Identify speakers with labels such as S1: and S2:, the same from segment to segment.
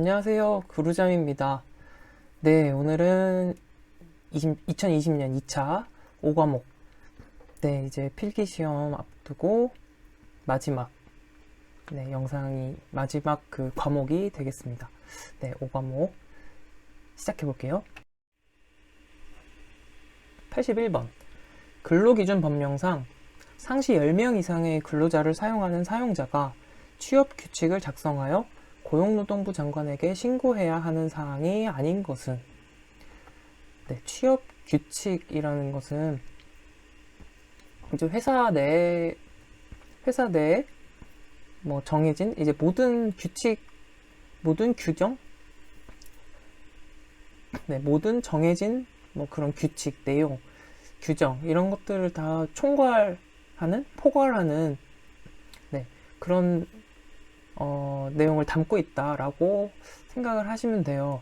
S1: 안녕하세요. 구루잠입니다. 네, 오늘은 2020년 2차 5과목. 네, 이제 필기시험 앞두고 마지막, 영상이 마지막 그 과목이 되겠습니다. 네, 5과목 시작해 볼게요. 81번. 근로기준 법령상 상시 10명 이상의 근로자를 사용하는 사용자가 취업 규칙을 작성하여 고용노동부 장관에게 신고해야 하는 사항이 아닌 것은, 취업 규칙이라는 것은 이제 회사 내에 정해진 이제 모든 규칙, 모든 규정, 모든 정해진 그런 규칙, 내용, 규정 이런 것들을 다 포괄하는 그런 내용을 담고 있다라고 생각을 하시면 돼요.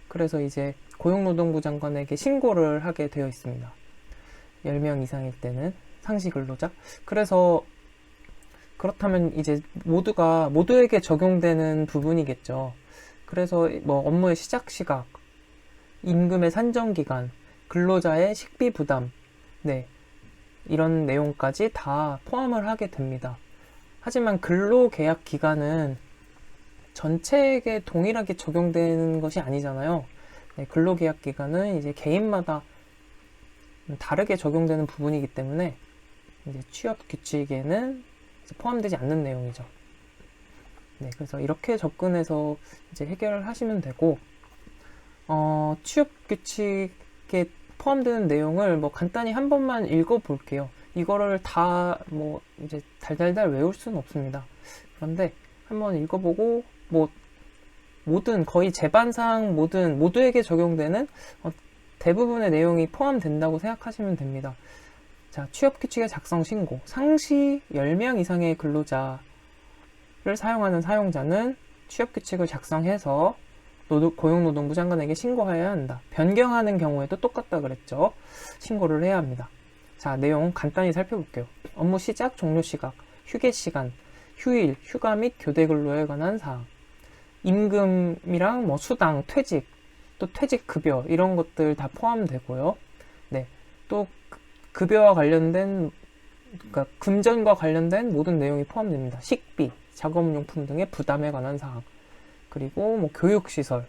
S1: 그래서 이제 고용노동부 장관에게 신고를 하게 되어 있습니다. 10명 이상일 때는 상시 근로자. 그래서 그렇다면 이제 모두에게 적용되는 부분이겠죠. 그래서 업무의 시작 시각, 임금의 산정 기간, 근로자의 식비 부담, 이런 내용까지 다 포함을 하게 됩니다. 하지만 근로계약 기간은 전체에게 동일하게 적용되는 것이 아니잖아요. 근로계약 기간은 이제 개인마다 다르게 적용되는 부분이기 때문에 이제 취업 규칙에는 포함되지 않는 내용이죠. 그래서 이렇게 접근해서 이제 해결을 하시면 되고, 취업 규칙에 포함되는 내용을 간단히 한 번만 읽어볼게요. 이거를 다 이제 달달달 외울 수는 없습니다. 그런데 한번 읽어보고 거의 제반상 모두에게 적용되는 대부분의 내용이 포함된다고 생각하시면 됩니다. 자, 취업규칙의 작성 신고. 상시 10명 이상의 근로자를 사용하는 사용자는 취업규칙을 작성해서 고용노동부 장관에게 신고해야 한다. 변경하는 경우에도 똑같다 그랬죠. 신고를 해야 합니다. 자, 내용 간단히 살펴볼게요. 업무 시작, 종료 시각, 휴게 시간, 휴일, 휴가 및 교대 근로에 관한 사항, 임금이랑 수당, 퇴직, 또 퇴직 급여 이런 것들 다 포함되고요. 또 급여와 관련된, 그러니까 금전과 관련된 모든 내용이 포함됩니다. 식비, 작업용품 등의 부담에 관한 사항, 그리고 교육시설,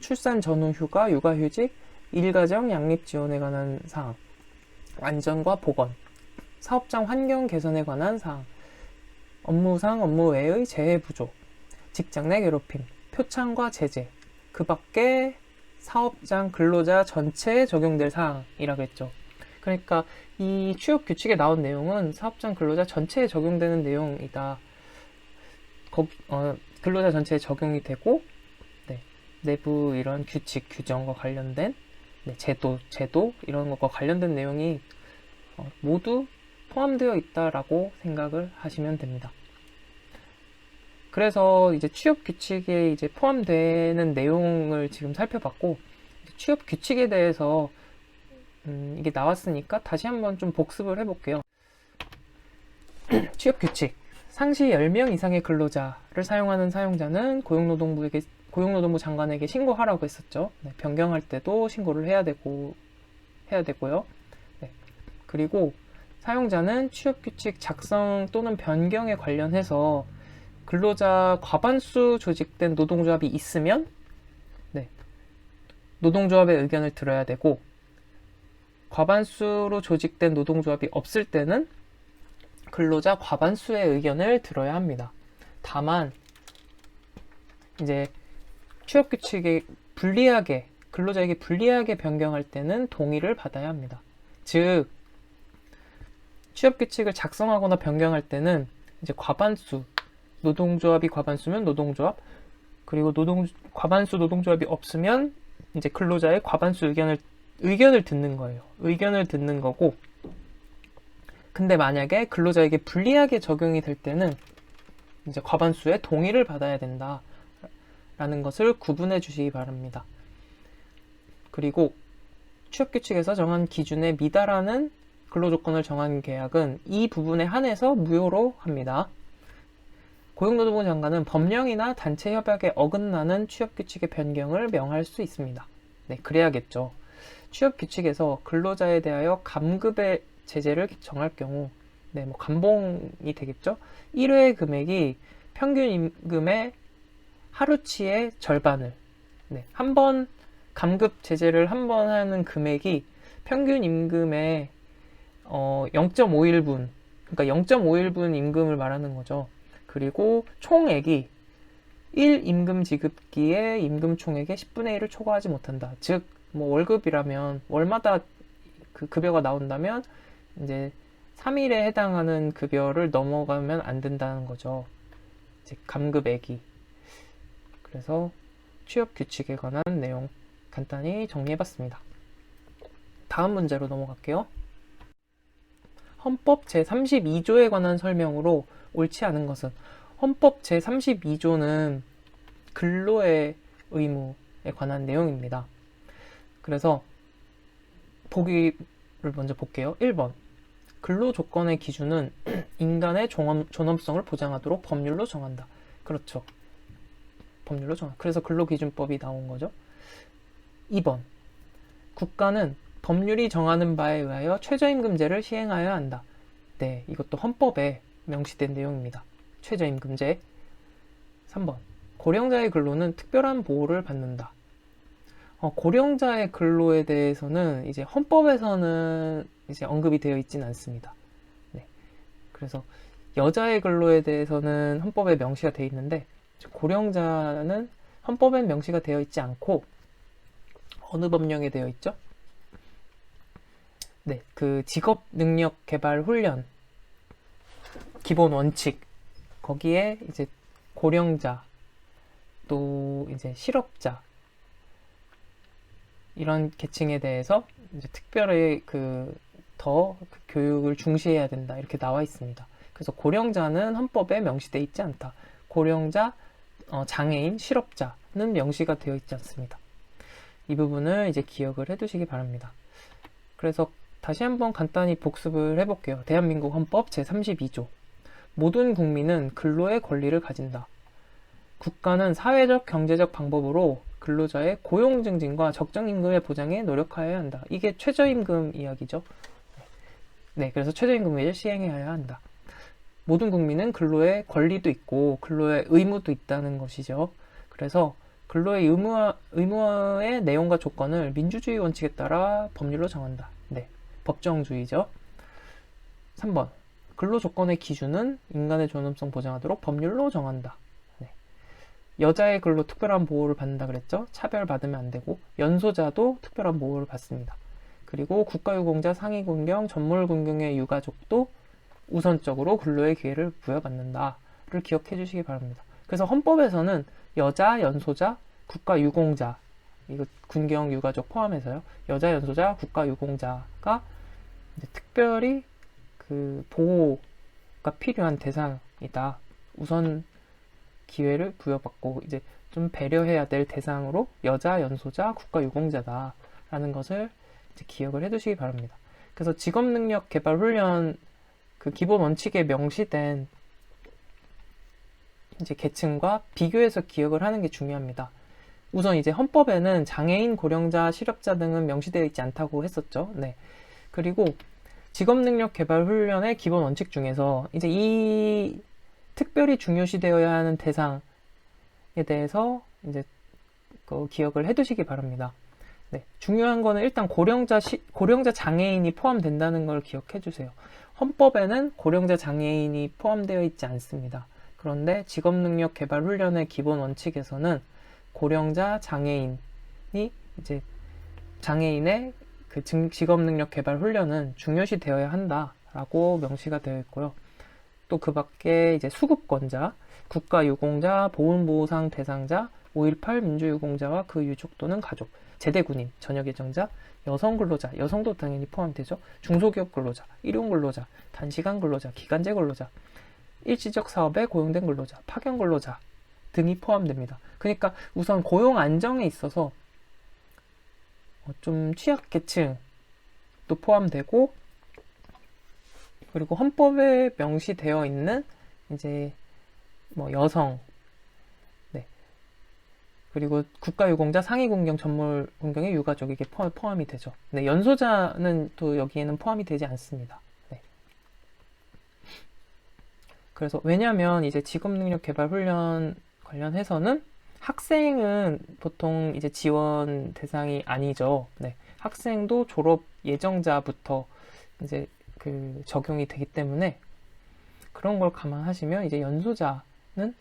S1: 출산 전후 휴가, 육아휴직, 일가정 양립 지원에 관한 사항, 안전과 보건, 사업장 환경 개선에 관한 사항, 업무상 업무 외의 재해 부족, 직장 내 괴롭힘, 표창과 제재, 그 밖에 사업장 근로자 전체에 적용될 사항이라고 했죠. 그러니까 이 취업 규칙에 나온 내용은 사업장 근로자 전체에 적용되는 내용이다. 근로자 전체에 적용이 되고, 내부 이런 규칙, 규정과 관련된 제도 이런 것과 관련된 내용이 모두 포함되어 있다라고 생각을 하시면 됩니다. 그래서 이제 취업 규칙에 이제 포함되는 내용을 지금 살펴봤고, 취업 규칙에 대해서 이게 나왔으니까 다시 한번 좀 복습을 해볼게요. 취업 규칙. 상시 10명 이상의 근로자를 사용하는 사용자는 고용노동부 장관에게 신고하라고 했었죠. 변경할 때도 신고를 해야 되고요. 그리고 사용자는 취업규칙 작성 또는 변경에 관련해서 근로자 과반수 조직된 노동조합이 있으면 노동조합의 의견을 들어야 되고, 과반수로 조직된 노동조합이 없을 때는 근로자 과반수의 의견을 들어야 합니다. 다만 이제 취업규칙에 근로자에게 불리하게 변경할 때는 동의를 받아야 합니다. 즉, 취업규칙을 작성하거나 변경할 때는 이제 과반수, 노동조합이 과반수면 노동조합, 그리고 과반수 노동조합이 없으면 이제 근로자의 과반수 의견을 듣는 거예요. 의견을 듣는 거고, 근데 만약에 근로자에게 불리하게 적용이 될 때는 이제 과반수의 동의를 받아야 된다라는 것을 구분해 주시기 바랍니다. 그리고 취업규칙에서 정한 기준에 미달하는 근로조건을 정한 계약은 이 부분에 한해서 무효로 합니다. 고용노동부 장관은 법령이나 단체 협약에 어긋나는 취업규칙의 변경을 명할 수 있습니다. 네, 그래야겠죠. 취업규칙에서 근로자에 대하여 감급의 제재를 정할 경우, 네, 뭐 감봉이 되겠죠. 1회 금액이 평균 임금의 하루치의 절반을, 네, 한 번 감급 제재를 한 번 하는 금액이 평균 임금의 0.5일분, 그러니까 0.5일분 임금을 말하는 거죠. 그리고 총액이 1임금 지급기의 임금 총액의 10분의 1을 초과하지 못한다. 즉, 뭐 월급이라면 월마다 그 급여가 나온다면 이제 3일에 해당하는 급여를 넘어가면 안 된다는 거죠. 이제 감급액이. 그래서 취업 규칙에 관한 내용 간단히 정리해봤습니다. 다음 문제로 넘어갈게요. 헌법 제32조에 관한 설명으로 옳지 않은 것은, 헌법 제32조는 근로의 의무에 관한 내용입니다. 그래서 보기를 먼저 볼게요. 1번. 근로 조건의 기준은 인간의 존엄성을 보장하도록 법률로 정한다. 그렇죠. 법률로 정한다. 그래서 근로기준법이 나온 거죠. 2번. 국가는 법률이 정하는 바에 의하여 최저임금제를 시행하여야 한다. 네, 이것도 헌법에 명시된 내용입니다. 최저임금제. 3번. 고령자의 근로는 특별한 보호를 받는다. 고령자의 근로에 대해서는 이제 헌법에서는 이제 언급이 되어 있지는 않습니다. 네. 그래서 여자의 근로에 대해서는 헌법에 명시가 되어 있는데, 고령자는 헌법에 명시가 되어 있지 않고 어느 법령에 되어 있죠? 네, 그 직업 능력 개발 훈련 기본 원칙, 거기에 이제 고령자, 또 이제 실업자, 이런 계층에 대해서 이제 특별히 더 교육을 중시해야 된다, 이렇게 나와 있습니다. 그래서 고령자는 헌법에 명시되어 있지 않다. 고령자, 장애인, 실업자는 명시가 되어 있지 않습니다. 이 부분을 이제 기억을 해두시기 바랍니다. 그래서 다시 한번 간단히 복습을 해볼게요. 대한민국 헌법 제32조. 모든 국민은 근로의 권리를 가진다. 국가는 사회적, 경제적 방법으로 근로자의 고용 증진과 적정 임금의 보장에 노력하여야 한다. 이게 최저임금 이야기죠. 네, 그래서 최저임금을 시행해야 한다. 모든 국민은 근로의 권리도 있고 근로의 의무도 있다는 것이죠. 그래서 근로의 의무의 내용과 조건을 민주주의 원칙에 따라 법률로 정한다. 네, 법정주의죠. 3번. 근로 조건의 기준은 인간의 존엄성 보장하도록 법률로 정한다. 네. 여자의 근로 특별한 보호를 받는다 그랬죠. 차별받으면 안 되고, 연소자도 특별한 보호를 받습니다. 그리고 국가유공자, 상위군경, 전몰군경의 유가족도 우선적으로 근로의 기회를 부여받는다를 기억해 주시기 바랍니다. 그래서 헌법에서는 여자, 연소자, 국가유공자, 이거 군경 유가족 포함해서요, 여자, 연소자, 국가유공자가 이제 특별히 그 보호가 필요한 대상이다. 우선 기회를 부여받고 이제 좀 배려해야 될 대상으로 여자, 연소자, 국가유공자다라는 것을 이제 기억을 해두시기 바랍니다. 그래서 직업능력 개발 훈련 그 기본 원칙에 명시된 이제 계층과 비교해서 기억을 하는 게 중요합니다. 우선 이제 헌법에는 장애인, 고령자, 실업자 등은 명시되어 있지 않다고 했었죠. 네. 그리고 직업능력 개발 훈련의 기본 원칙 중에서 이제 이 특별히 중요시되어야 하는 대상에 대해서 이제 기억을 해두시기 바랍니다. 네. 중요한 거는 일단 고령자 장애인이 포함된다는 걸 기억해 주세요. 헌법에는 고령자 장애인이 포함되어 있지 않습니다. 그런데 직업능력 개발 훈련의 기본 원칙에서는 고령자 장애인이 이제 장애인의 그 직업능력 개발 훈련은 중요시 되어야 한다라고 명시가 되어 있고요. 또 그 밖에 이제 수급권자, 국가유공자, 보훈보상 대상자, 5.18 민주유공자와 그 유족 또는 가족, 제대군인, 전역예정자, 여성근로자, 여성도 당연히 포함되죠. 중소기업 근로자, 일용근로자, 단시간 근로자, 기간제 근로자, 일시적 사업에 고용된 근로자, 파견 근로자 등이 포함됩니다. 그러니까 우선 고용 안정에 있어서 좀 취약계층도 포함되고, 그리고 헌법에 명시되어 있는 이제 뭐 여성, 네. 그리고 국가유공자, 상위공경, 전물공경의 유가족 이게 포함이 되죠. 네, 연소자는 또 여기에는 포함이 되지 않습니다. 네. 그래서 왜냐하면 이제 직업능력개발훈련 관련해서는 학생은 보통 이제 지원 대상이 아니죠. 네. 학생도 졸업 예정자부터 이제 그 적용이 되기 때문에 그런 걸 감안하시면 이제 연소자는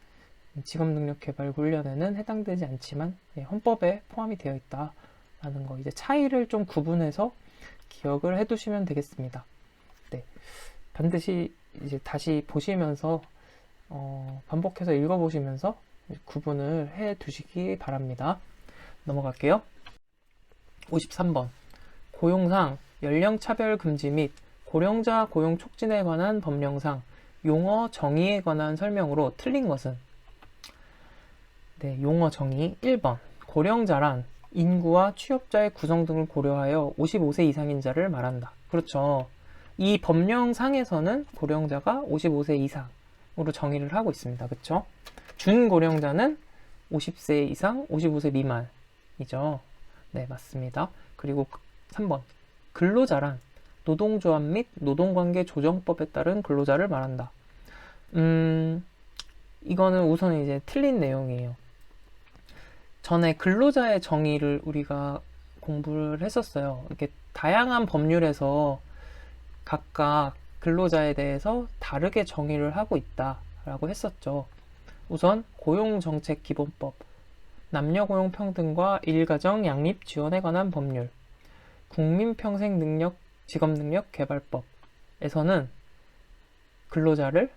S1: 직업능력개발훈련에는 해당되지 않지만 헌법에 포함이 되어 있다라는 거 이제 차이를 좀 구분해서 기억을 해두시면 되겠습니다. 네. 반드시 이제 다시 보시면서 반복해서 읽어보시면서 구분을 해 두시기 바랍니다. 넘어갈게요. 53번. 고용상 연령차별 금지 및 고령자 고용 촉진에 관한 법령상 용어 정의에 관한 설명으로 틀린 것은? 네, 용어 정의 1번. 고령자란 인구와 취업자의 구성 등을 고려하여 55세 이상인 자를 말한다. 그렇죠. 이 법령상에서는 고령자가 55세 이상으로 정의를 하고 있습니다. 그렇죠? 준고령자는 50세 이상, 55세 미만이죠. 네, 맞습니다. 그리고 3번. 근로자란 노동조합 및 노동관계 조정법에 따른 근로자를 말한다. 이거는 우선 이제 틀린 내용이에요. 전에 근로자의 정의를 우리가 공부를 했었어요. 이렇게 다양한 법률에서 각각 근로자에 대해서 다르게 정의를 하고 있다라고 했었죠. 우선 고용정책기본법, 남녀고용평등과 일가정 양립 지원에 관한 법률, 국민평생능력 직업능력개발법에서는 근로자를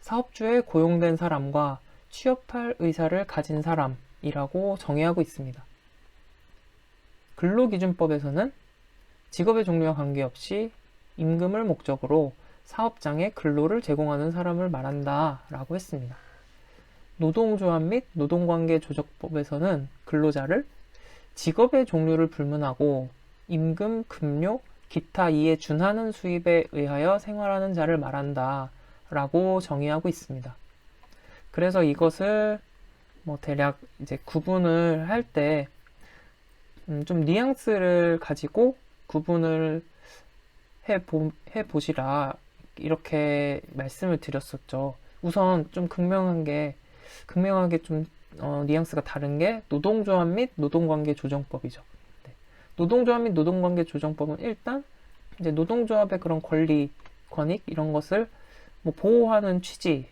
S1: 사업주에 고용된 사람과 취업할 의사를 가진 사람이라고 정의하고 있습니다. 근로기준법에서는 직업의 종류와 관계없이 임금을 목적으로 사업장에 근로를 제공하는 사람을 말한다 라고 했습니다. 노동조합 및 노동관계 조정법에서는 근로자를 직업의 종류를 불문하고 임금, 급료, 기타 이에 준하는 수입에 의하여 생활하는 자를 말한다 라고 정의하고 있습니다. 그래서 이것을 뭐 대략 이제 구분을 할 때 좀 뉘앙스를 가지고 구분을 해보시라 이렇게 말씀을 드렸었죠. 우선 좀 극명하게 좀 뉘앙스가 다른 게 노동조합 및 노동관계 조정법이죠. 네. 노동조합 및 노동관계 조정법은 일단 이제 노동조합의 그런 권리, 권익 이런 것을 뭐 보호하는 취지로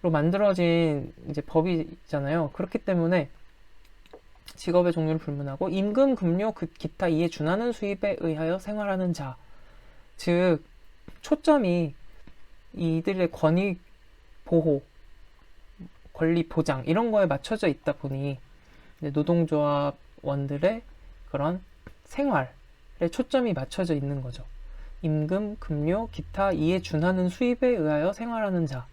S1: 만들어진 이제 법이잖아요. 그렇기 때문에 직업의 종류를 불문하고 임금, 급료, 기타 이에 준하는 수입에 의하여 생활하는 자, 즉 초점이 이들의 권익 보호, 권리 보장 이런 거에 맞춰져 있다 보니 노동조합원들의 그런 생활에 초점이 맞춰져 있는 거죠. 임금, 급료, 기타 이에 준하는 수입에 의하여 생활하는 자.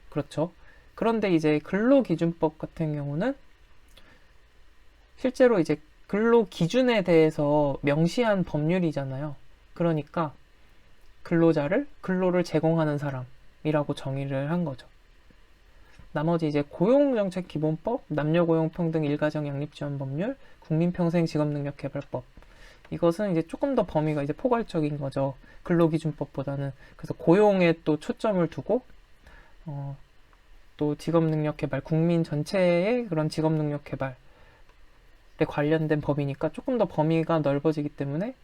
S1: 그렇죠. 그런데 이제 근로기준법 같은 경우는 실제로 이제 근로기준에 대해서 명시한 법률이잖아요. 그러니까 근로를 제공하는 사람이라고 정의를 한 거죠. 나머지 이제 고용정책기본법, 남녀고용평등 일가정 양립지원법률, 국민평생직업능력개발법 이것은 이제 조금 더 범위가 이제 포괄적인 거죠. 근로기준법보다는. 그래서 고용에 또 초점을 두고 또 직업능력개발, 국민 전체의 그런 직업능력개발에 관련된 법이니까 조금 더 범위가 넓어지기 때문에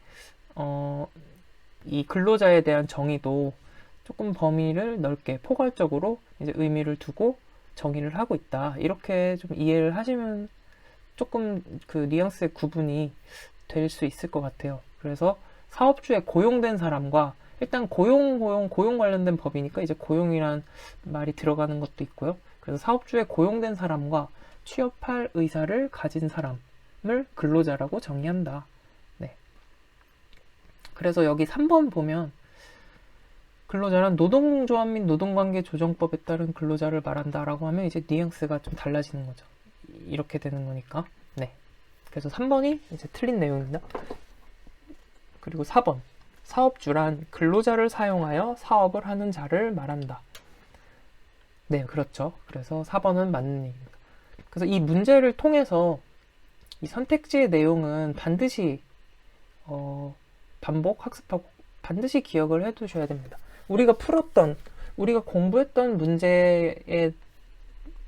S1: 이 근로자에 대한 정의도 조금 범위를 넓게 포괄적으로 이제 의미를 두고 정의를 하고 있다. 이렇게 좀 이해를 하시면 조금 그 뉘앙스의 구분이 될 수 있을 것 같아요. 그래서 사업주에 고용된 사람과 일단 고용 관련된 법이니까 이제 고용이란 말이 들어가는 것도 있고요. 그래서 사업주에 고용된 사람과 취업할 의사를 가진 사람을 근로자라고 정의한다. 네. 그래서 여기 3번 보면 근로자란 노동조합 및 노동관계 조정법에 따른 근로자를 말한다라고 하면 이제 뉘앙스가 좀 달라지는 거죠. 이렇게 되는 거니까. 네. 그래서 3번이 이제 틀린 내용입니다. 그리고 4번. 사업주란 근로자를 사용하여 사업을 하는 자를 말한다. 네, 그렇죠. 그래서 4번은 맞는 얘기입니다. 그래서 이 문제를 통해서 이 선택지의 내용은 반드시 반복 학습하고 반드시 기억을 해 두셔야 됩니다. 우리가 공부했던 문제에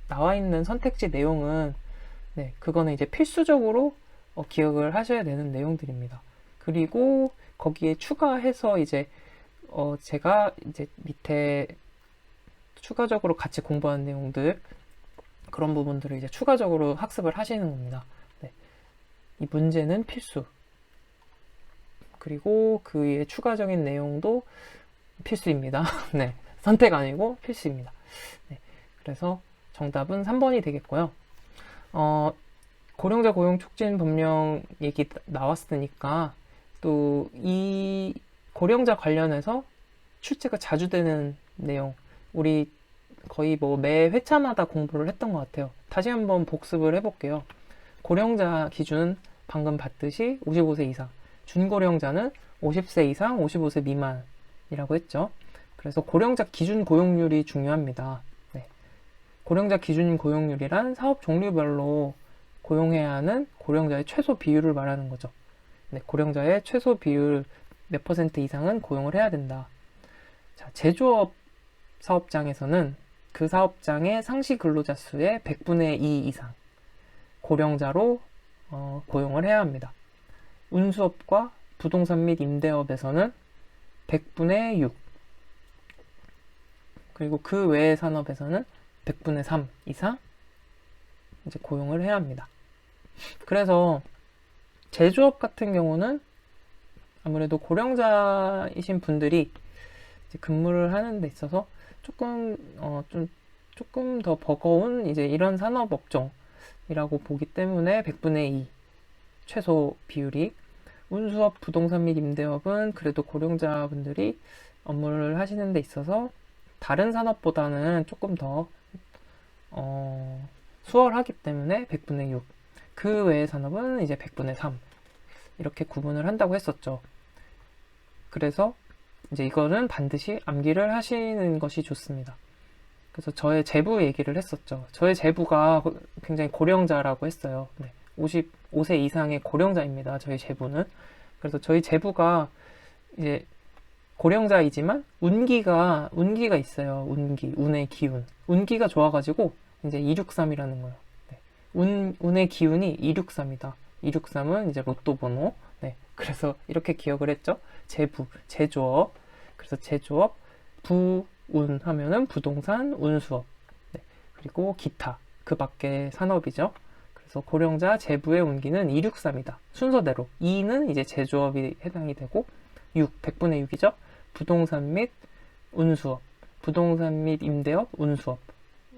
S1: 나와 있는 선택지 내용은 네, 그거는 이제 필수적으로 기억을 하셔야 되는 내용들입니다. 그리고 거기에 추가해서 이제 제가 이제 밑에 추가적으로 같이 공부한 내용들 그런 부분들을 이제 추가적으로 학습을 하시는 겁니다. 네, 이 문제는 필수. 그리고 그 위에 추가적인 내용도 필수입니다. 네, 선택 아니고 필수입니다. 네, 그래서 정답은 3번이 되겠고요. 고령자 고용 촉진 법령 얘기 나왔으니까 또 이 고령자 관련해서 출제가 자주 되는 내용 우리 거의 뭐 매 회차마다 공부를 했던 것 같아요. 다시 한번 복습을 해볼게요. 고령자 기준 방금 봤듯이 55세 이상, 준고령자는 50세 이상, 55세 미만이라고 했죠. 그래서 고령자 기준 고용률이 중요합니다. 네. 고령자 기준 고용률이란 사업 종류별로 고용해야 하는 고령자의 최소 비율을 말하는 거죠. 네, 고령자의 최소 비율 몇 퍼센트 이상은 고용을 해야 된다. 자, 제조업 사업장에서는 그 사업장의 상시 근로자 수의 100분의 2 이상 고령자로 고용을 해야 합니다. 운수업과 부동산 및 임대업에서는 100분의 6 그리고 그 외의 산업에서는 100분의 3 이상 이제 고용을 해야 합니다. 그래서 제조업 같은 경우는 아무래도 고령자이신 분들이 이제 근무를 하는 데 있어서 조금 더 버거운 이제 이런 산업 업종이라고 보기 때문에 100분의 2 최소 비율이 운수업, 부동산 및 임대업은 그래도 고령자분들이 업무를 하시는 데 있어서 다른 산업보다는 조금 더 수월하기 때문에 100분의 6 그 외의 산업은 이제 100분의 3 이렇게 구분을 한다고 했었죠. 그래서 이제 이거는 반드시 암기를 하시는 것이 좋습니다. 그래서 저의 제부 얘기를 했었죠. 저의 제부가 굉장히 고령자라고 했어요. 네, 55세 이상의 고령자입니다. 저희 제부는. 그래서 저희 제부가 이제 고령자이지만 운기가 있어요. 운의 기운. 운기가 좋아가지고 이제 263이라는 거예요. 네. 운의 기운이 263이다. 263은 이제 로또 번호. 네. 그래서 이렇게 기억을 했죠. 제조업. 그래서 제조업, 부운 하면은 부동산, 운수업. 네. 그리고 기타. 그 밖에 산업이죠. 그래서 고령자 제부의 운기는 263이다. 순서대로. 2는 이제 제조업이 해당이 되고 100분의 6이죠. 부동산 및 운수업. 부동산 및 임대업, 운수업은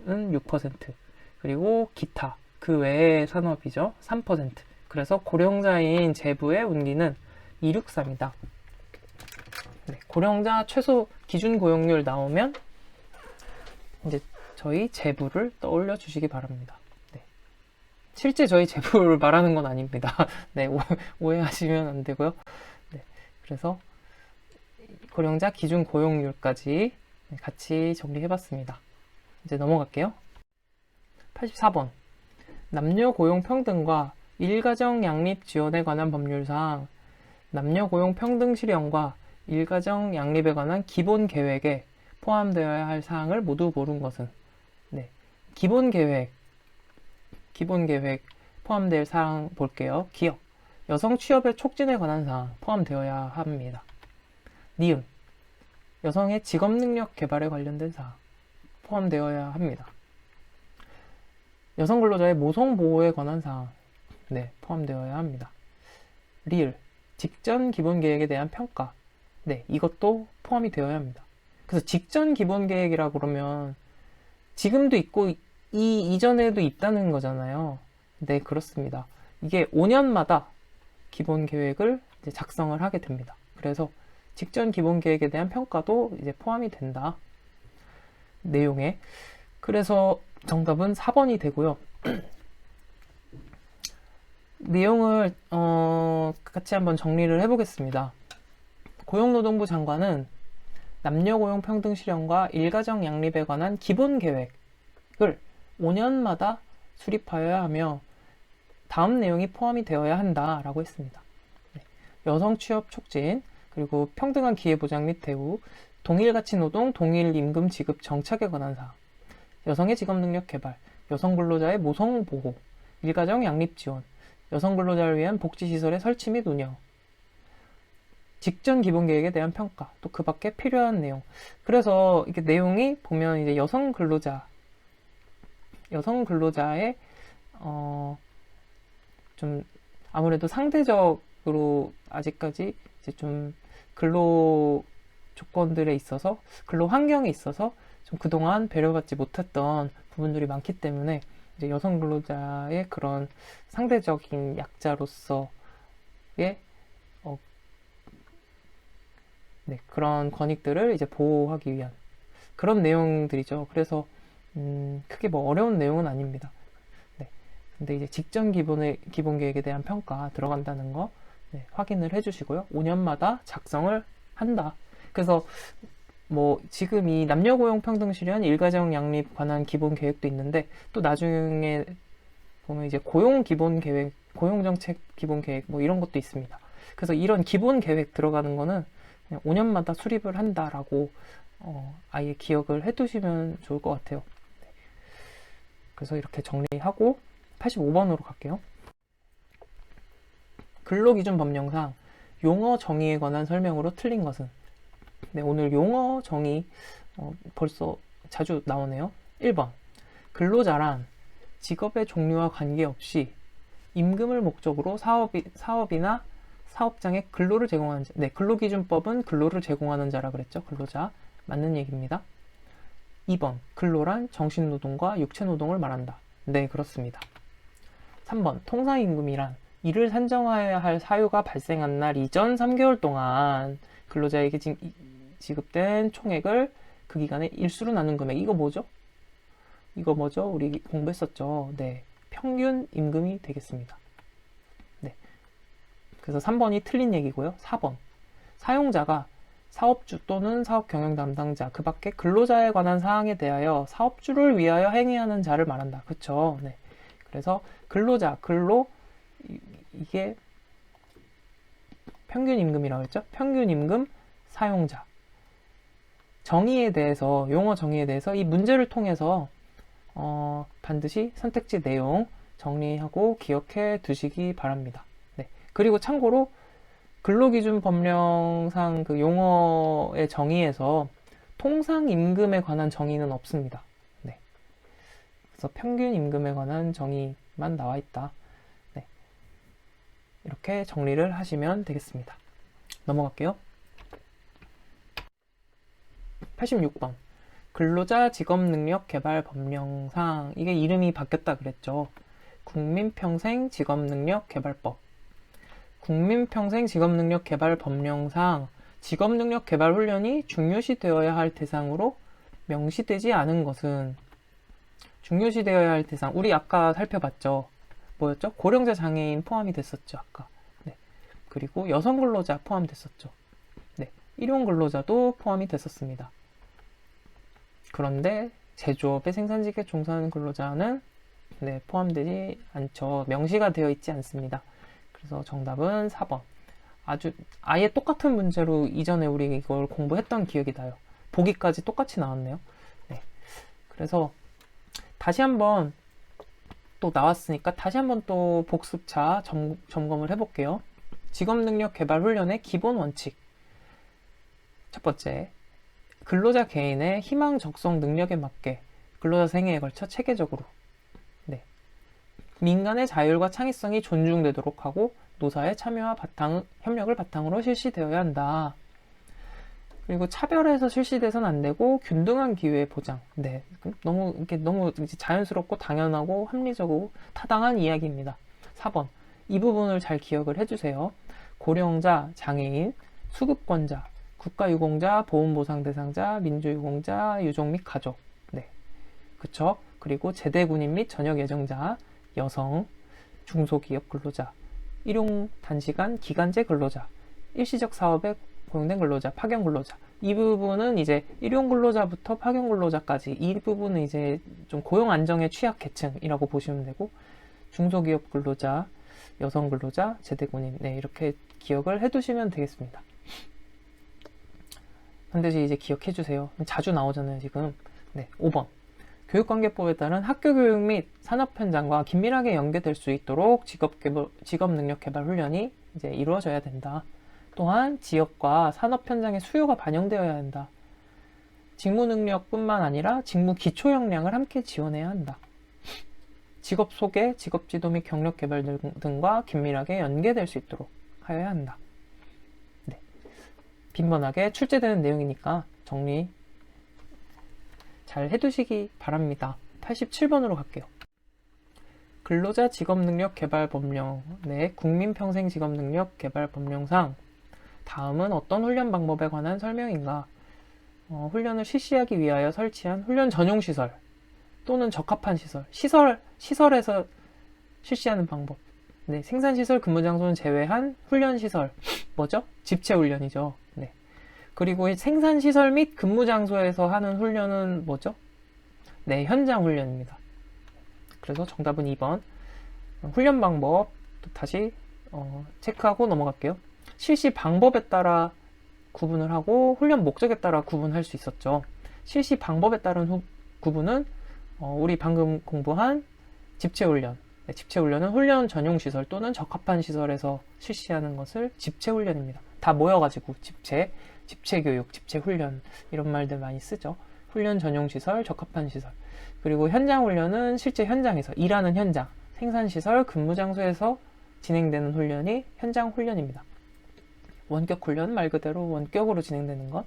S1: 6%. 그리고 기타. 그 외의 산업이죠. 3%. 그래서 고령자인 제부의 운기는 263이다. 네, 고령자 최소 기준 고용률 나오면 이제 저희 제부를 떠올려 주시기 바랍니다. 네. 실제 저희 제부를 말하는 건 아닙니다. 네, 오해하시면 안 되고요. 네, 그래서 고령자 기준 고용률까지 같이 정리해봤습니다. 이제 넘어갈게요. 84번. 남녀 고용 평등과 일가정 양립 지원에 관한 법률상 남녀 고용 평등 실현과 일가정 양립에 관한 기본 계획에 포함되어야 할 사항을 모두 모른 것은 네, 기본 계획 포함될 사항 볼게요. 기억. 여성 취업의 촉진에 관한 사항 포함되어야 합니다. 니은. 여성의 직업 능력 개발에 관련된 사항 포함되어야 합니다. 여성 근로자의 모성 보호에 관한 사항 네, 포함되어야 합니다. 리을. 직전 기본 계획에 대한 평가 네, 이것도 포함이 되어야 합니다. 그래서 직전 기본 계획이라 그러면 지금도 있고 이전에도 있다는 거잖아요. 네, 그렇습니다. 이게 5년마다 기본 계획을 이제 작성을 하게 됩니다. 그래서 직전 기본 계획에 대한 평가도 이제 포함이 된다. 내용에. 그래서 정답은 4번이 되고요. 내용을 같이 한번 정리를 해보겠습니다. 고용노동부 장관은 남녀 고용 평등 실현과 일가정 양립에 관한 기본 계획을 5년마다 수립하여야 하며 다음 내용이 포함이 되어야 한다라고 했습니다. 네. 여성 취업 촉진, 그리고 평등한 기회 보장 및 대우, 동일 가치 노동, 동일 임금 지급 정착에 관한 사항, 여성의 직업 능력 개발, 여성 근로자의 모성 보호, 일가정 양립 지원, 여성 근로자를 위한 복지시설의 설치 및 운영, 직전 기본 계획에 대한 평가, 또 그 밖에 필요한 내용. 그래서 이게 내용이 보면 이제 여성 근로자의 좀 아무래도 상대적으로 아직까지 이제 좀 근로 조건들에 있어서, 근로 환경에 있어서 좀 그동안 배려받지 못했던 부분들이 많기 때문에 이제 여성 근로자의 그런 상대적인 약자로서의 네, 그런 권익들을 이제 보호하기 위한 그런 내용들이죠. 그래서 크게 뭐 어려운 내용은 아닙니다. 네, 근데 이제 직전 기본 계획에 대한 평가 들어간다는 거 네, 확인을 해주시고요. 5년마다 작성을 한다. 그래서 뭐 지금 이 남녀 고용 평등 실현, 일가정 양립 관한 기본 계획도 있는데 또 나중에 보면 이제 고용 기본 계획, 고용 정책 기본 계획 뭐 이런 것도 있습니다. 그래서 이런 기본 계획 들어가는 거는 5년마다 수립을 한다라고 아예 기억을 해두시면 좋을 것 같아요. 네. 그래서 이렇게 정리하고 85번으로 갈게요. 근로기준 법령상 용어 정의에 관한 설명으로 틀린 것은? 네, 오늘 용어 정의 벌써 자주 나오네요. 1번 근로자란 직업의 종류와 관계없이 임금을 목적으로 사업이나 사업장에 근로를 제공하는 자. 네, 근로기준법은 근로를 제공하는 자라 그랬죠. 근로자. 맞는 얘기입니다. 2번 근로란 정신노동과 육체노동을 말한다. 네, 그렇습니다. 3번 통상임금이란 이를 산정해야 할 사유가 발생한 날 이전 3개월 동안 근로자에게 지급된 총액을 그 기간에 일수로 나눈 금액. 이거 뭐죠? 우리 공부했었죠. 네, 평균 임금이 되겠습니다. 네, 그래서 3번이 틀린 얘기고요. 4번 사용자가 사업주 또는 사업 경영 담당자, 그 밖에 근로자에 관한 사항에 대하여 사업주를 위하여 행위하는 자를 말한다. 그쵸? 네. 그래서 근로자, 이게 평균 임금이라고 했죠? 평균 임금, 사용자. 정의에 대해서, 용어 정의에 대해서 이 문제를 통해서 반드시 선택지 내용 정리하고 기억해 두시기 바랍니다. 네. 그리고 참고로 근로기준 법령상 그 용어의 정의에서 통상임금에 관한 정의는 없습니다. 네. 그래서 평균 임금에 관한 정의만 나와 있다. 네. 이렇게 정리를 하시면 되겠습니다. 넘어갈게요. 86번 근로자 직업능력 개발 법령상, 이게 이름이 바뀌었다 그랬죠. 국민평생 직업능력 개발법. 국민평생 직업능력 개발 법령상 직업능력 개발 훈련이 중요시 되어야 할 대상으로 명시되지 않은 것은? 중요시 되어야 할 대상, 우리 아까 살펴봤죠. 뭐였죠? 고령자 장애인 포함이 됐었죠, 아까. 네. 그리고 여성 근로자 포함됐었죠. 네. 일용 근로자도 포함이 됐었습니다. 그런데 제조업의 생산직에 종사하는 근로자는 네, 포함되지 않죠. 명시가 되어 있지 않습니다. 그래서 정답은 4번. 아예 똑같은 문제로 이전에 우리 이걸 공부했던 기억이 나요. 보기까지 똑같이 나왔네요. 네. 그래서 다시 한번 또 나왔으니까 다시 한번 또 복습차 점검을 해볼게요. 직업능력 개발 훈련의 기본 원칙. 첫 번째, 근로자 개인의 희망 적성 능력에 맞게 근로자 생애에 걸쳐 체계적으로 민간의 자율과 창의성이 존중되도록 하고 노사의 참여와 협력을 바탕으로 실시되어야 한다. 그리고 차별해서 실시돼서는 안 되고 균등한 기회 보장. 네, 너무 자연스럽고 당연하고 합리적이고 타당한 이야기입니다. 4번 이 부분을 잘 기억을 해주세요. 고령자, 장애인, 수급권자, 국가유공자, 보훈보상 대상자, 민주유공자, 유족 및 가족. 네, 그쵸? 그리고 제대군인 및 전역 예정자, 여성, 중소기업 근로자, 일용 단시간 기간제 근로자, 일시적 사업의 고용된 근로자, 파견 근로자. 이 부분은 이제 일용 근로자부터 파견 근로자까지 이 부분은 이제 좀 고용 안정의 취약 계층이라고 보시면 되고 중소기업 근로자, 여성 근로자, 제대군인 네, 이렇게 기억을 해두시면 되겠습니다. 반드시 이제 기억해 주세요. 자주 나오잖아요, 지금. 네, 5번. 교육관계법에 따른 학교교육 및 산업 현장과 긴밀하게 연계될 수 있도록 직업능력개발 훈련이 이제 이루어져야 된다. 또한 지역과 산업 현장의 수요가 반영되어야 한다. 직무 능력뿐만 아니라 직무 기초 역량을 함께 지원해야 한다. 직업 소개, 직업 지도 및 경력 개발 등과 긴밀하게 연계될 수 있도록 하여야 한다. 네. 빈번하게 출제되는 내용이니까 정리 잘 해두시기 바랍니다. 87번으로 갈게요. 근로자 직업능력개발법령 내 국민평생직업능력개발법령상 다음은 어떤 훈련 방법에 관한 설명인가? 훈련을 실시하기 위하여 설치한 훈련 전용시설 또는 적합한 시설에서 실시하는 방법. 네, 생산시설 근무장소는 제외한 훈련시설. 뭐죠? 집체훈련이죠. 네. 그리고 생산시설 및 근무장소에서 하는 훈련은 뭐죠? 네, 현장훈련입니다. 그래서 정답은 2번. 훈련 방법 다시 체크하고 넘어갈게요. 실시 방법에 따라 구분을 하고 훈련 목적에 따라 구분할 수 있었죠. 실시 방법에 따른 구분은 우리 방금 공부한 집체훈련. 네, 집체훈련은 훈련 전용시설 또는 적합한 시설에서 실시하는 것을 집체훈련입니다. 다 모여가지고 집체교육, 집체훈련 이런 말들 많이 쓰죠. 훈련 전용시설, 적합한 시설. 그리고 현장훈련은 실제 현장에서 일하는 현장, 생산시설, 근무장소에서 진행되는 훈련이 현장훈련입니다. 원격훈련 말 그대로 원격으로 진행되는 것.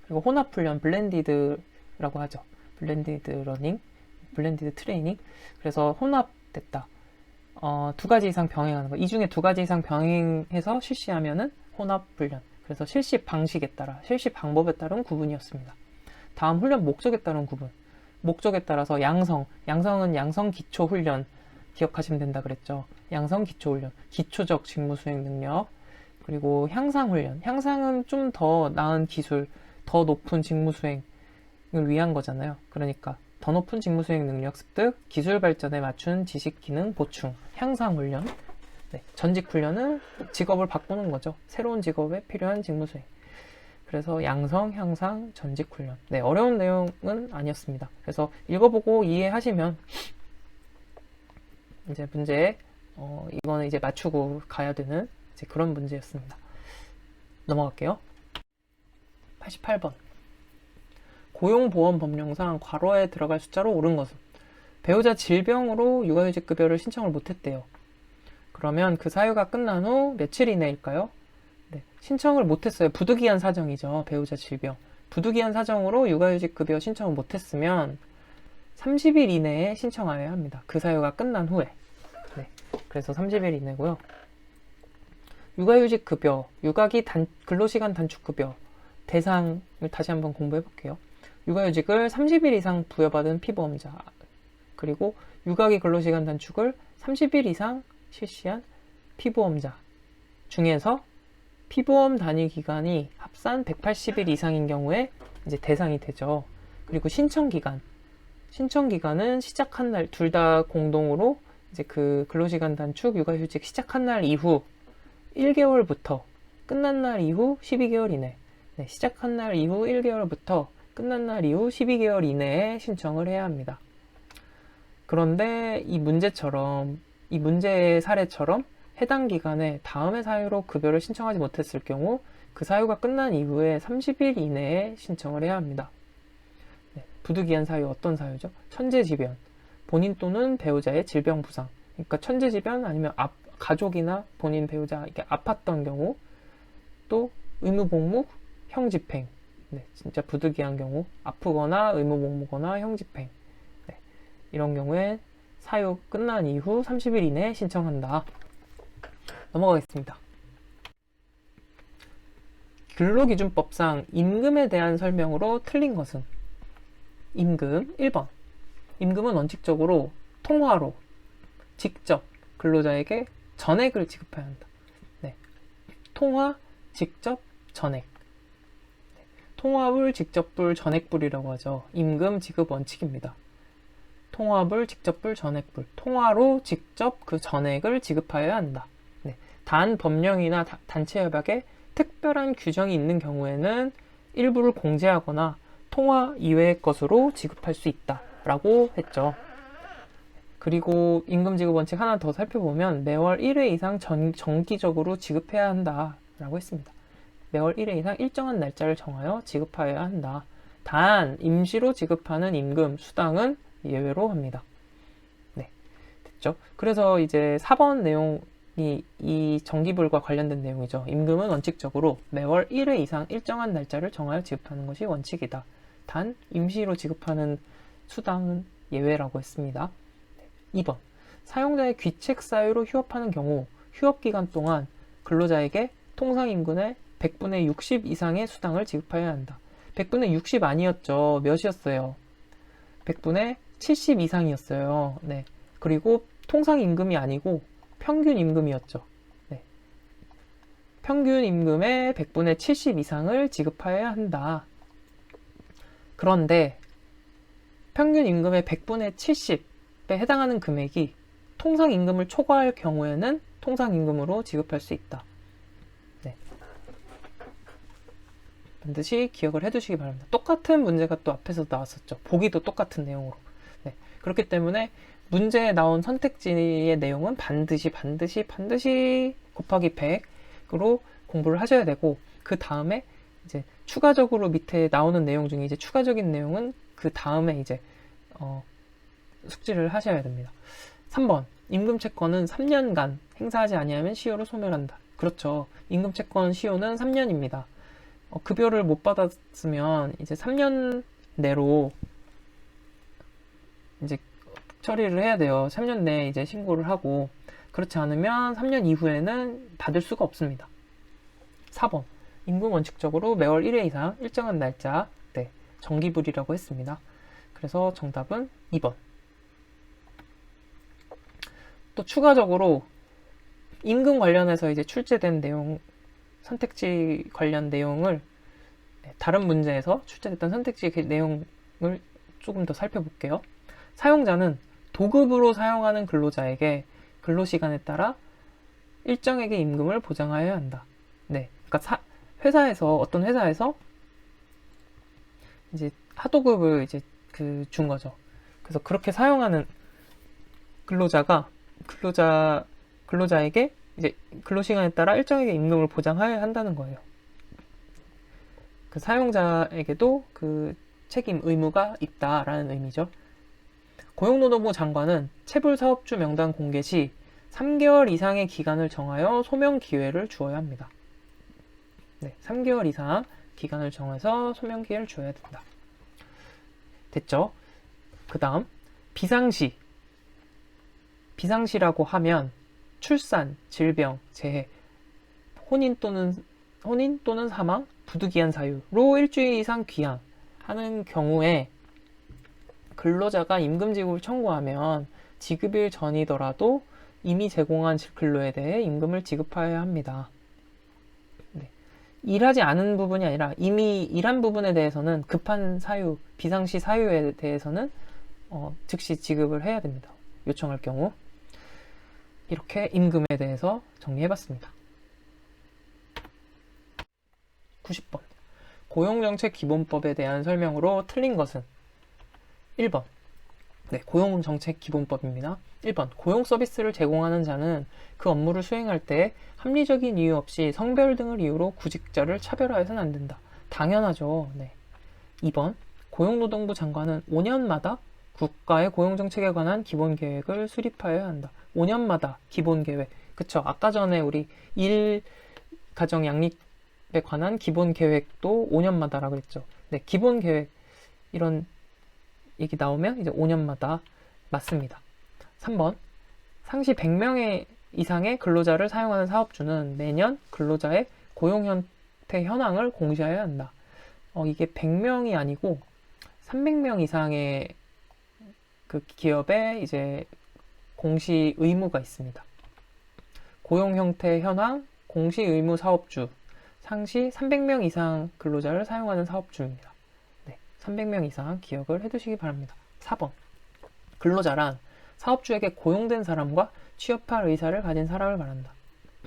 S1: 그리고 혼합훈련, 블렌디드라고 하죠. 블렌디드 러닝, 블렌디드 트레이닝. 그래서 혼합됐다. 두 가지 이상 병행하는 거. 이 중에 두 가지 이상 병행해서 실시하면은 혼합훈련. 그래서 실시 방식에 따라, 실시 방법에 따른 구분이었습니다. 다음 훈련 목적에 따른 구분. 목적에 따라서 양성은 양성 기초 훈련 기억하시면 된다 그랬죠. 양성 기초 훈련, 기초적 직무 수행 능력. 그리고 향상 훈련. 향상은 좀 더 나은 기술, 더 높은 직무 수행을 위한 거잖아요. 그러니까 더 높은 직무 수행 능력 습득, 기술 발전에 맞춘 지식 기능 보충, 향상 훈련. 네, 전직 훈련은 직업을 바꾸는 거죠. 새로운 직업에 필요한 직무 수행. 그래서 양성, 향상, 전직 훈련. 네, 어려운 내용은 아니었습니다. 그래서 읽어보고 이해하시면 이제 문제 이거는 이제 맞추고 가야 되는 이제 그런 문제였습니다. 넘어갈게요. 88번. 고용보험법령상 괄호에 들어갈 숫자로 옳은 것은 배우자 질병으로 육아휴직급여를 신청을 못했대요. 그러면 그 사유가 끝난 후 며칠 이내일까요? 네, 신청을 못했어요. 부득이한 사정이죠. 배우자 질병. 부득이한 사정으로 육아휴직급여 신청을 못했으면 30일 이내에 신청하여야 합니다. 그 사유가 끝난 후에. 네, 그래서 30일 이내고요. 육아휴직급여, 근로시간 단축급여 대상을 다시 한번 공부해 볼게요. 육아휴직을 30일 이상 부여받은 피보험자, 그리고 육아기 근로시간 단축을 30일 이상 실시한 피보험자 중에서 피보험 단위 기간이 합산 180일 이상인 경우에 이제 대상이 되죠. 그리고 신청기간은 시작한 날 둘 다 공동으로 이제 그 근로시간 단축 육아휴직 시작한 날 이후 1개월부터 끝난 날 이후 12개월 이내. 네, 시작한 날 이후 1개월부터 끝난 날 이후 12개월 이내에 신청을 해야 합니다. 그런데 이 문제의 사례처럼 해당 기간에 다음의 사유로 급여를 신청하지 못했을 경우 그 사유가 끝난 이후에 30일 이내에 신청을 해야 합니다. 네, 부득이한 사유 어떤 사유죠? 천재지변, 본인 또는 배우자의 질병 부상. 그러니까 천재지변 아니면 가족이나 본인 배우자 이렇게 아팠던 경우, 또 의무복무, 형집행. 네, 진짜 부득이한 경우, 아프거나 의무복무거나 형집행. 네, 이런 경우에 사유 끝난 이후 30일 이내에 신청한다. 넘어가겠습니다. 근로기준법상 임금에 대한 설명으로 틀린 것은 임금 1번. 임금은 원칙적으로 통화로 직접 근로자에게 전액을 지급해야 한다. 네. 통화, 직접, 전액. 통화불, 직접불, 전액불이라고 하죠. 임금 지급 원칙입니다. 통화불, 직접불, 전액불. 통화로 직접 그 전액을 지급하여야 한다. 네. 단 법령이나 단체 협약에 특별한 규정이 있는 경우에는 일부를 공제하거나 통화 이외의 것으로 지급할 수 있다라고 했죠. 그리고 임금 지급 원칙 하나 더 살펴보면 매월 1회 이상 정기적으로 지급해야 한다라고 했습니다. 매월 1회 이상 일정한 날짜를 정하여 지급하여야 한다. 단 임시로 지급하는 임금, 수당은 예외로 합니다. 네, 됐죠? 그래서 이제 4번 내용이 이 정기불과 관련된 내용이죠. 임금은 원칙적으로 매월 1회 이상 일정한 날짜를 정하여 지급하는 것이 원칙이다. 단 임시로 지급하는 수당은 예외라고 했습니다. 2번, 사용자의 귀책 사유로 휴업하는 경우 휴업기간 동안 근로자에게 통상임금의 100분의 60 이상의 수당을 지급해야 한다. 100분의 60 아니었죠. 몇이었어요? 100분의 70 이상이었어요. 네. 그리고 통상임금이 아니고 평균임금이었죠. 네. 평균임금의 100분의 70 이상을 지급해야 한다. 그런데 평균임금의 100분의 70에 해당하는 금액이 통상임금을 초과할 경우에는 통상임금으로 지급할 수 있다. 네. 반드시 기억을 해두시기 바랍니다. 똑같은 문제가 또 앞에서 나왔었죠. 보기도 똑같은 내용으로. 네. 그렇기 때문에 문제에 나온 선택지의 내용은 반드시 곱하기 100으로 공부를 하셔야 되고, 그 다음에 이제 추가적으로 밑에 나오는 내용 중에 이제 추가적인 내용은 그 다음에 이제 숙지를 하셔야 됩니다. 3번, 임금채권은 3년간 행사하지 아니하면 시효를 소멸한다. 그렇죠. 임금채권 시효는 3년입니다. 급여를 못 받았으면 이제 3년 내로 이제 처리를 해야 돼요. 3년 내에 이제 신고를 하고, 그렇지 않으면 3년 이후에는 받을 수가 없습니다. 4번, 임금 원칙적으로 매월 1회 이상 일정한 날짜, 네, 정기불이라고 했습니다. 그래서 정답은 2번. 또 추가적으로 임금 관련해서 이제 출제된 내용, 선택지 관련 내용을 다른 문제에서 출제됐던 선택지 내용을 조금 더 살펴볼게요. 사용자는 도급으로 사용하는 근로자에게 근로시간에 따라 일정액의 임금을 보장하여야 한다. 네, 그러니까 어떤 회사에서 이제 하도급을 이제 준 거죠. 그래서 그렇게 사용하는 근로자에게 이제 근로시간에 따라 일정액의 임금을 보장하여야 한다는 거예요. 그 사용자에게도 그 책임, 의무가 있다라는 의미죠. 고용노동부 장관은 체불사업주 명단 공개 시 3개월 이상의 기간을 정하여 소명 기회를 주어야 합니다. 네, 3개월 이상 기간을 정해서 소명 기회를 주어야 된다. 됐죠? 그 다음, 비상시라고 하면 출산, 질병, 재해, 혼인 또는 사망, 부득이한 사유로 일주일 이상 귀향하는 경우에 근로자가 임금 지급을 청구하면 지급일 전이더라도 이미 제공한 근로에 대해 임금을 지급하여야 합니다. 네. 일하지 않은 부분이 아니라 이미 일한 부분에 대해서는 급한 사유, 비상시 사유에 대해서는 즉시 지급을 해야 됩니다. 요청할 경우. 이렇게 임금에 대해서 정리해봤습니다. 90번. 고용정책기본법에 대한 설명으로 틀린 것은 1번. 네, 고용정책기본법입니다. 1번. 고용 서비스를 제공하는 자는 그 업무를 수행할 때 합리적인 이유 없이 성별 등을 이유로 구직자를 차별하여서는 안 된다. 당연하죠. 네. 2번. 고용노동부 장관은 5년마다 국가의 고용정책에 관한 기본계획을 수립하여야 한다. 5년마다 기본계획. 그쵸. 아까 전에 우리 가정 양립에 관한 기본계획도 5년마다라고 했죠. 네, 기본계획. 이런 얘기 나오면 이제 5년마다 맞습니다. 3번. 상시 100명 이상의 근로자를 사용하는 사업주는 매년 근로자의 고용 형태 현황을 공시하여야 한다. 이게 100명이 아니고 300명 이상의 그 기업에 이제 공시 의무가 있습니다. 고용 형태 현황, 공시 의무 사업주, 상시 300명 이상 근로자를 사용하는 사업주입니다. 네, 300명 이상 기억을 해두시기 바랍니다. 4번. 근로자란 사업주에게 고용된 사람과 취업할 의사를 가진 사람을 말한다.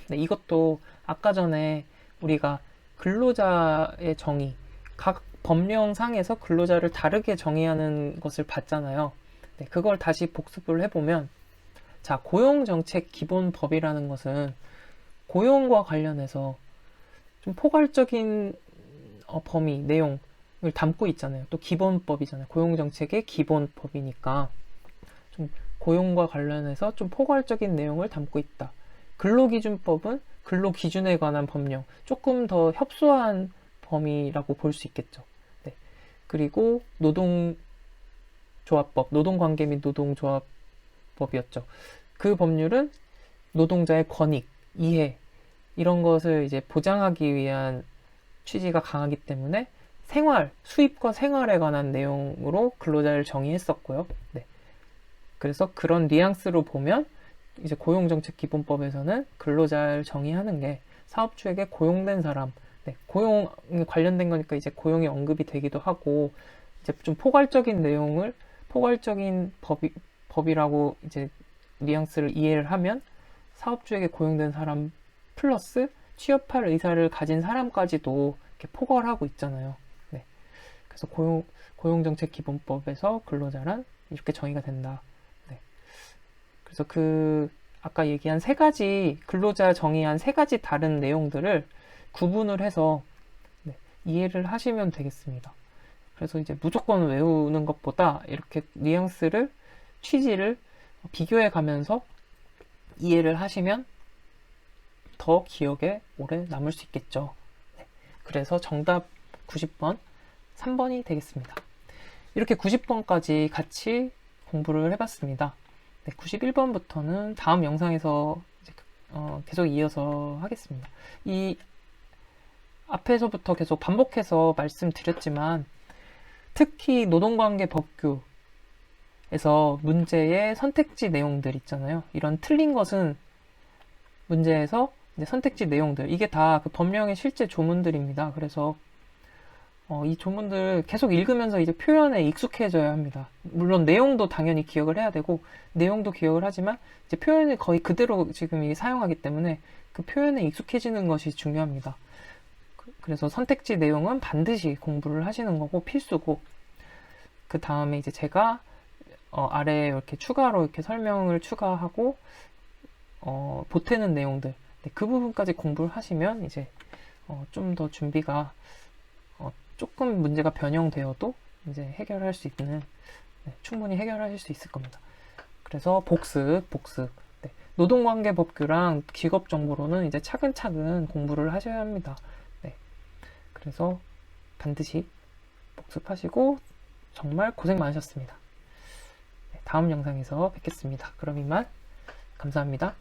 S1: 네, 이것도 아까 전에 우리가 근로자의 정의, 각 법령상에서 근로자를 다르게 정의하는 것을 봤잖아요. 네, 그걸 다시 복습을 해보면, 자, 고용정책기본법이라는 것은 고용과 관련해서 좀 포괄적인 범위, 내용을 담고 있잖아요. 또 기본법이잖아요. 고용정책의 기본법이니까 좀 고용과 관련해서 좀 포괄적인 내용을 담고 있다. 근로기준법은 근로기준에 관한 법령, 조금 더 협소한 범위라고 볼 수 있겠죠. 네. 그리고 노동조합법, 노동관계 및 노동조합법이었죠. 그 법률은 노동자의 권익, 이해, 이런 것을 이제 보장하기 위한 취지가 강하기 때문에 수입과 생활에 관한 내용으로 근로자를 정의했었고요. 네. 그래서 그런 뉘앙스로 보면 이제 고용정책기본법에서는 근로자를 정의하는 게 사업주에게 고용된 사람, 네, 고용에 관련된 거니까 이제 고용이 언급이 되기도 하고, 이제 좀 포괄적인 내용을 포괄적인 법이라고 이제 뉘앙스를 이해를 하면 사업주에게 고용된 사람 플러스 취업할 의사를 가진 사람까지도 이렇게 포괄하고 있잖아요. 네. 그래서 고용정책기본법에서 근로자란 이렇게 정의가 된다. 네. 그래서 아까 얘기한 세 가지, 근로자 정의한 세 가지 다른 내용들을 구분을 해서 이해를 하시면 되겠습니다. 그래서 이제 무조건 외우는 것보다 이렇게 뉘앙스를, 취지를 비교해 가면서 이해를 하시면 더 기억에 오래 남을 수 있겠죠. 네. 그래서 정답 90번, 3번이 되겠습니다. 이렇게 90번까지 같이 공부를 해봤습니다. 네, 91번부터는 다음 영상에서 이제 계속 이어서 하겠습니다. 이 앞에서부터 계속 반복해서 말씀드렸지만 특히 노동관계 법규에서 문제의 선택지 내용들 있잖아요. 이런 틀린 것은 문제에서 이제 선택지 내용들, 이게 다 그 법령의 실제 조문들입니다. 그래서 이 조문들 계속 읽으면서 이제 표현에 익숙해져야 합니다. 물론 내용도 당연히 기억을 해야 되고, 내용도 기억을 하지만 이제 표현을 거의 그대로 지금 사용하기 때문에 그 표현에 익숙해지는 것이 중요합니다. 그래서 선택지 내용은 반드시 공부를 하시는 거고 필수고, 그 다음에 이제 제가 아래에 이렇게 추가로 이렇게 설명을 추가하고 보태는 내용들, 네, 그 부분까지 공부를 하시면 이제 좀 더 준비가 조금 문제가 변형되어도 이제 해결할 수 있는, 네, 충분히 해결하실 수 있을 겁니다. 그래서 복습. 네, 노동관계 법규랑 직업정보로는 이제 차근차근 공부를 하셔야 합니다. 네, 그래서 반드시 복습하시고 정말 고생 많으셨습니다. 네, 다음 영상에서 뵙겠습니다. 그럼 이만 감사합니다.